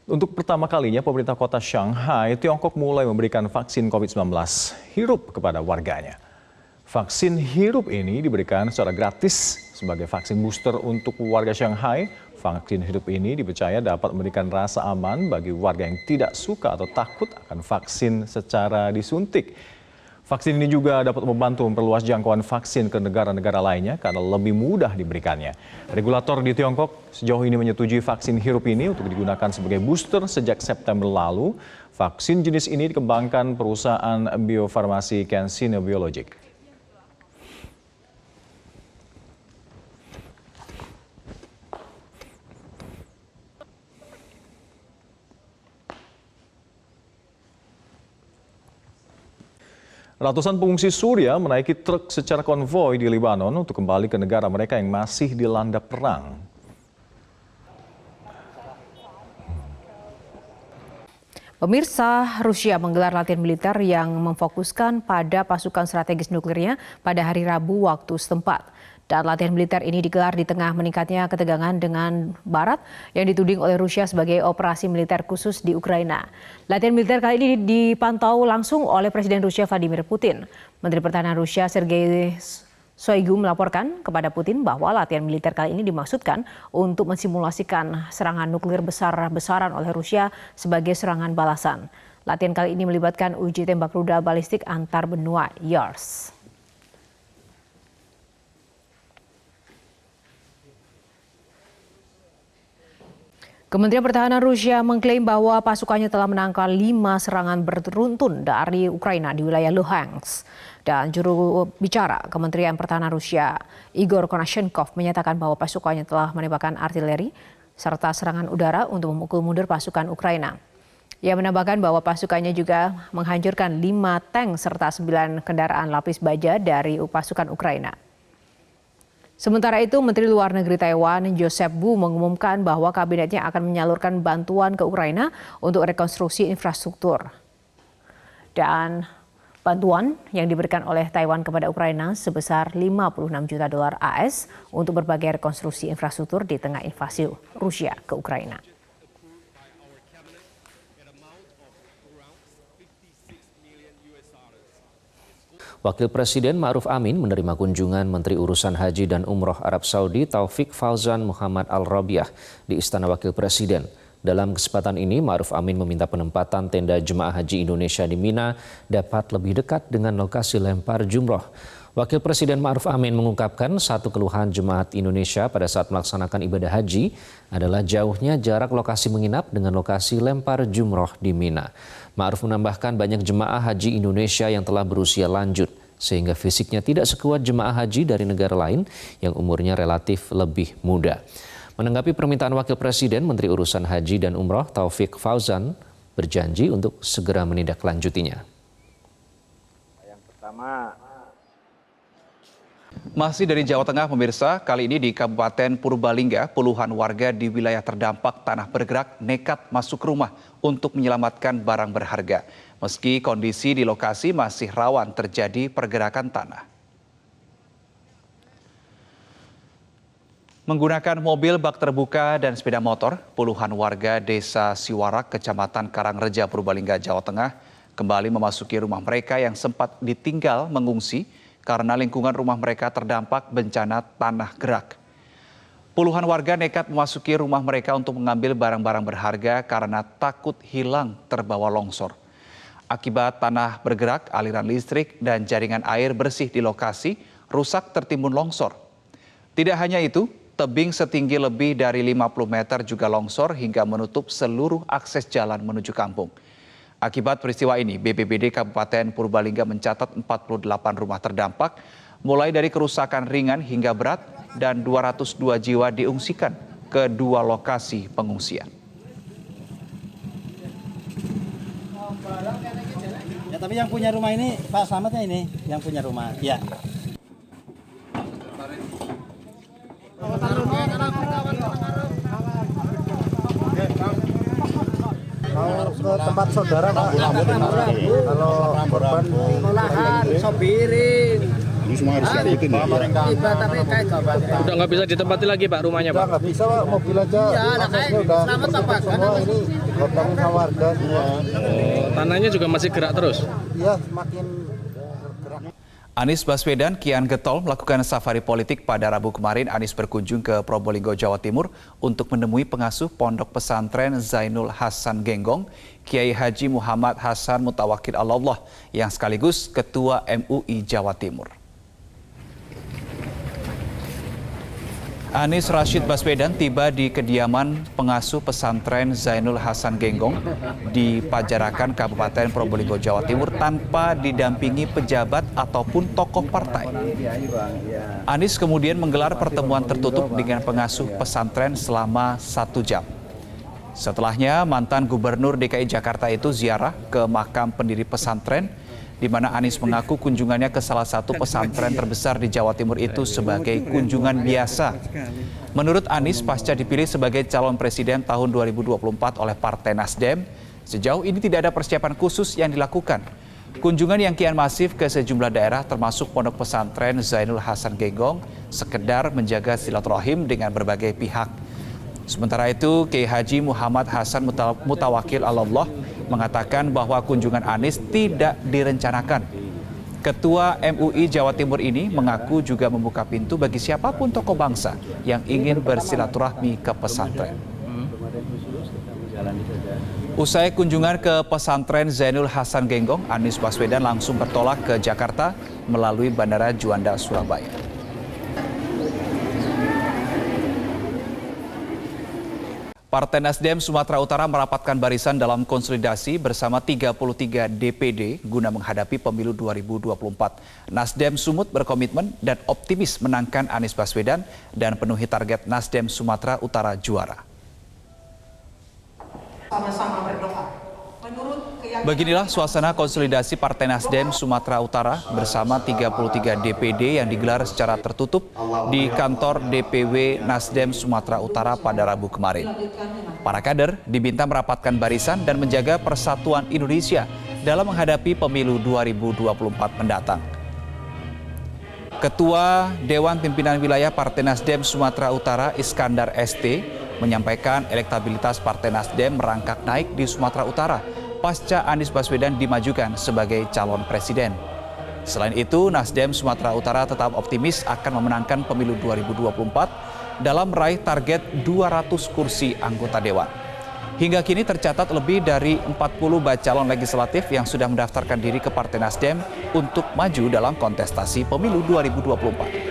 Untuk pertama kalinya, pemerintah kota Shanghai, Tiongkok mulai memberikan vaksin COVID-19 hirup kepada warganya. Vaksin hirup ini diberikan secara gratis sebagai vaksin booster untuk warga Shanghai. Vaksin hirup ini dipercaya dapat memberikan rasa aman bagi warga yang tidak suka atau takut akan vaksin secara disuntik. Vaksin ini juga dapat membantu memperluas jangkauan vaksin ke negara-negara lainnya karena lebih mudah diberikannya. Regulator di Tiongkok sejauh ini menyetujui vaksin hirup ini untuk digunakan sebagai booster sejak September lalu. Vaksin jenis ini dikembangkan perusahaan biofarmasi CanSino Biologic. Ratusan pengungsi Suriah menaiki truk secara konvoi di Lebanon untuk kembali ke negara mereka yang masih dilanda perang. Pemirsa, Rusia menggelar latihan militer yang memfokuskan pada pasukan strategis nuklirnya pada hari Rabu waktu setempat. Dan latihan militer ini digelar di tengah meningkatnya ketegangan dengan Barat yang dituding oleh Rusia sebagai operasi militer khusus di Ukraina. Latihan militer kali ini dipantau langsung oleh Presiden Rusia Vladimir Putin. Menteri Pertahanan Rusia Sergei Shoigu melaporkan kepada Putin bahwa latihan militer kali ini dimaksudkan untuk mensimulasikan serangan nuklir besar-besaran oleh Rusia sebagai serangan balasan. Latihan kali ini melibatkan uji tembak rudal balistik antar benua YARS. Kementerian Pertahanan Rusia mengklaim bahwa pasukannya telah menangkal 5 serangan beruntun dari Ukraina di wilayah Luhansk. Dan juru bicara Kementerian Pertahanan Rusia, Igor Konashenkov, menyatakan bahwa pasukannya telah menembakkan artileri serta serangan udara untuk memukul mundur pasukan Ukraina. Ia menambahkan bahwa pasukannya juga menghancurkan 5 tank serta 9 kendaraan lapis baja dari pasukan Ukraina. Sementara itu, Menteri Luar Negeri Taiwan Joseph Wu mengumumkan bahwa kabinetnya akan menyalurkan bantuan ke Ukraina untuk rekonstruksi infrastruktur. Dan bantuan yang diberikan oleh Taiwan kepada Ukraina sebesar 56 juta dolar AS untuk berbagai rekonstruksi infrastruktur di tengah invasi Rusia ke Ukraina. Wakil Presiden Ma'ruf Amin menerima kunjungan Menteri Urusan Haji dan Umroh Arab Saudi Taufik Fauzan Muhammad Al-Rabiah di Istana Wakil Presiden. Dalam kesempatan ini, Ma'ruf Amin meminta penempatan tenda jemaah haji Indonesia di Mina dapat lebih dekat dengan lokasi lempar jumroh. Wakil Presiden Ma'ruf Amin mengungkapkan satu keluhan jemaat Indonesia pada saat melaksanakan ibadah haji adalah jauhnya jarak lokasi menginap dengan lokasi lempar jumroh di Mina. Ma'ruf menambahkan banyak jemaah haji Indonesia yang telah berusia lanjut sehingga fisiknya tidak sekuat jemaah haji dari negara lain yang umurnya relatif lebih muda. Menanggapi permintaan Wakil Presiden, Menteri Urusan Haji dan Umroh Taufik Fauzan berjanji untuk segera menindaklanjutinya. Yang pertama, masih dari Jawa Tengah, pemirsa, kali ini di Kabupaten Purbalingga, puluhan warga di wilayah terdampak tanah bergerak nekat masuk rumah untuk menyelamatkan barang berharga. Meski kondisi di lokasi masih rawan terjadi pergerakan tanah. Menggunakan mobil bak terbuka dan sepeda motor, puluhan warga Desa Siwarak, Kecamatan Karangreja, Purbalingga, Jawa Tengah, kembali memasuki rumah mereka yang sempat ditinggal mengungsi karena lingkungan rumah mereka terdampak bencana tanah gerak. Puluhan warga nekat memasuki rumah mereka untuk mengambil barang-barang berharga karena takut hilang terbawa longsor. Akibat tanah bergerak, aliran listrik dan jaringan air bersih di lokasi rusak tertimbun longsor. Tidak hanya itu, tebing setinggi lebih dari 50 meter juga longsor hingga menutup seluruh akses jalan menuju kampung. Akibat peristiwa ini, BPBD Kabupaten Purbalingga mencatat 48 rumah terdampak, mulai dari kerusakan ringan hingga berat, dan 202 jiwa diungsikan ke 2 lokasi pengungsian. ya tapi yang punya rumah ini, Pak Slametnya ini, yang punya rumah. Ya. Mau ke tempat saudara Pak. Kalau korban Lahan, sobirin. Ini semua harus diangkutin ya? Udah nggak bisa ditempati lagi Pak rumahnya Udah Pak? nggak bisa Pak, mobil aja aksesnya udah tertutup semua, ini gotongin sama warga semua. Oh, tanahnya juga masih gerak terus? Iya, semakin gerak. Anies Baswedan kian getol melakukan safari politik. Pada Rabu kemarin, Anies berkunjung ke Probolinggo, Jawa Timur untuk menemui pengasuh Pondok Pesantren Zainul Hasan Genggong, Kiai Haji Muhammad Hasan Mutawakil Allah, yang sekaligus Ketua MUI Jawa Timur. Anies Rashid Baswedan tiba di kediaman pengasuh pesantren Zainul Hasan Genggong di Pajarakan, Kabupaten Probolinggo, Jawa Timur tanpa didampingi pejabat ataupun tokoh partai. Anies kemudian menggelar pertemuan tertutup dengan pengasuh pesantren selama 1 jam. Setelahnya, mantan Gubernur DKI Jakarta itu ziarah ke makam pendiri pesantren, di mana Anies mengaku kunjungannya ke salah satu pesantren terbesar di Jawa Timur itu sebagai kunjungan biasa. Menurut Anies, pasca dipilih sebagai calon presiden tahun 2024 oleh Partai Nasdem, sejauh ini tidak ada persiapan khusus yang dilakukan. Kunjungan yang kian masif ke sejumlah daerah termasuk Pondok Pesantren Zainul Hasan Genggong sekedar menjaga silaturahim dengan berbagai pihak. Sementara itu, Kiai Haji Muhammad Hasan Mutawakil Allah mengatakan bahwa kunjungan Anies tidak direncanakan. Ketua MUI Jawa Timur ini mengaku juga membuka pintu bagi siapapun tokoh bangsa yang ingin bersilaturahmi ke pesantren. Usai kunjungan ke pesantren Zainul Hasan Genggong, Anies Baswedan langsung bertolak ke Jakarta melalui Bandara Juanda, Surabaya. Partai Nasdem Sumatera Utara merapatkan barisan dalam konsolidasi bersama 33 DPD guna menghadapi pemilu 2024. Nasdem Sumut berkomitmen dan optimis menangkan Anies Baswedan dan penuhi target Nasdem Sumatera Utara juara. Sama-sama berdoa. Beginilah suasana konsolidasi Partai Nasdem Sumatera Utara bersama 33 DPD yang digelar secara tertutup di kantor DPW Nasdem Sumatera Utara pada Rabu kemarin. Para kader diminta merapatkan barisan dan menjaga persatuan Indonesia dalam menghadapi pemilu 2024 mendatang. Ketua Dewan Pimpinan Wilayah Partai Nasdem Sumatera Utara Iskandar ST menyampaikan elektabilitas Partai Nasdem merangkak naik di Sumatera Utara pasca Anies Baswedan dimajukan sebagai calon presiden. Selain itu, Nasdem Sumatera Utara tetap optimis akan memenangkan pemilu 2024 dalam meraih target 200 kursi anggota dewan. Hingga kini tercatat lebih dari 40 calon legislatif yang sudah mendaftarkan diri ke Partai Nasdem untuk maju dalam kontestasi pemilu 2024.